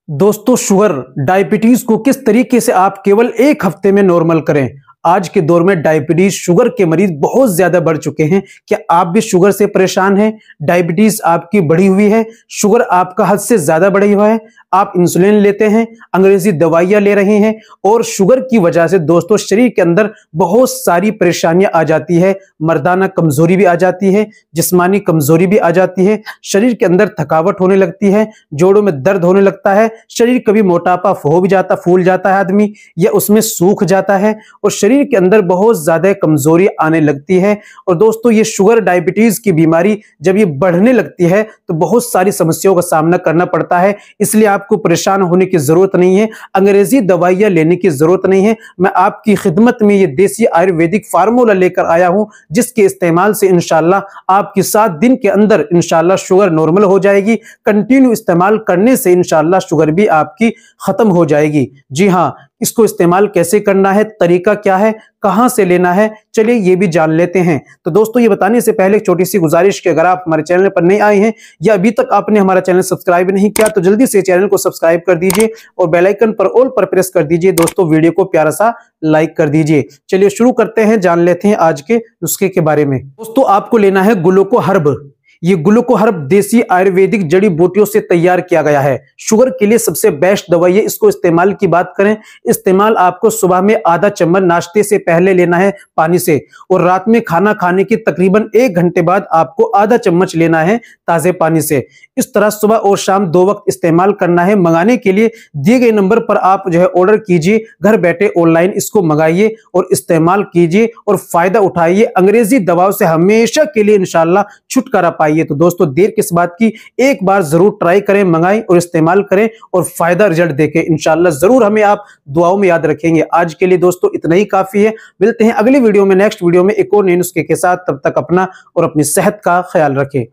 दोस्तों, sugar diabetes को किस तरीके से आप केवल एक हफ्ते में नॉर्मल करें। आज के दौर में डायबिटीज शुगर के मरीज बहुत ज्यादा बढ़ चुके हैं। क्या आप भी शुगर से परेशान हैं? डायबिटीज आपकी बढ़ी हुई है, शुगर आपका हद से ज्यादा बढ़ी हुआ है, आप इंसुलिन लेते हैं, अंग्रेजी दवाइयां ले रहे हैं और शुगर की वजह से दोस्तों शरीर के अंदर बहुत सारी परेशानियां आ जाती है। मर्दाना कमजोरी भी आ जाती है, जिस्मानी कमजोरी भी आ जाती है, शरीर के अंदर थकावट होने लगती है, जोड़ों में दर्द होने लगता है, शरीर कभी मोटापा हो भी जाता, फूल जाता है आदमी, या उसमें सूख जाता है और शरीर के अंदर बहुत ज्यादा कमजोरी आने लगती है। और दोस्तों, ये शुगर डायबिटीज की बीमारी जब ये बढ़ने लगती है तो बहुत सारी समस्याओं का सामना करना पड़ता है। इसलिए आपको परेशान होने की जरूरत नहीं है, अंग्रेजी दवाइयां लेने की जरूरत नहीं है। मैं आपकी खिदमत में ये देसी आयुर्वेदिक फार्मूला लेकर आया हूं, जिसके इस्तेमाल से इंशाल्लाह आपकी 7 दिन के अंदर इंशाल्लाह शुगर नॉर्मल हो जाएगी। कंटिन्यू इस्तेमाल करने से इंशाल्लाह शुगर भी आपकी खत्म हो जाएगी। जी हां, इसको इस्तेमाल कैसे करना है, तरीका क्या है, कहां से लेना है, चलिए ये भी जान लेते हैं। तो दोस्तों, ये बताने से पहले एक छोटी सी गुजारिश कि अगर आप हमारे चैनल पर नए आए हैं या अभी तक आपने हमारा चैनल सब्सक्राइब नहीं किया तो जल्दी से चैनल को सब्सक्राइब कर दीजिए और बेल आइकन पर ऑल पर प्रेस कर दीजिए। दोस्तों, वीडियो को प्यारा सा लाइक कर दीजिए। चलिए शुरू करते हैं, जान लेते हैं आज के नुस्खे के बारे में। दोस्तों, आपको लेना है ग्लूको हर्ब। ये ग्लूको हर्ब देसी आयुर्वेदिक जड़ी बूटियों से तैयार किया गया है। शुगर के लिए सबसे बेस्ट दवाई है। इसको इस्तेमाल की बात करें, इस्तेमाल आपको सुबह में आधा चम्मच नाश्ते से पहले लेना है पानी से, और रात में खाना खाने के तकरीबन 1 घंटे बाद आपको आधा चम्मच लेना है ताजे पानी से। इस तरह सुबह और शाम 2 वक्त इस्तेमाल करना है। मंगाने के लिए दिए गए नंबर पर आप ऑर्डर कीजिए, घर बैठे ऑनलाइन इसको मंगाइए और इस्तेमाल कीजिए और फायदा उठाइए। अंग्रेजी दवाओं से हमेशा के लिए इंशाल्लाह छुटकारा पाइए। तो दोस्तों, देर किस बात की, एक बार जरूर ट्राई करें, मंगाएं और इस्तेमाल करें और फायदा रिजल्ट देखें। इंशाल्लाह जरूर हमें आप दुआओं में याद रखेंगे। आज के लिए दोस्तों इतना ही काफी है। मिलते हैं अगली वीडियो में, नेक्स्ट वीडियो में एक और नए नुस्खे के साथ। तब तक अपना और अपनी सेहत का ख्याल रखें।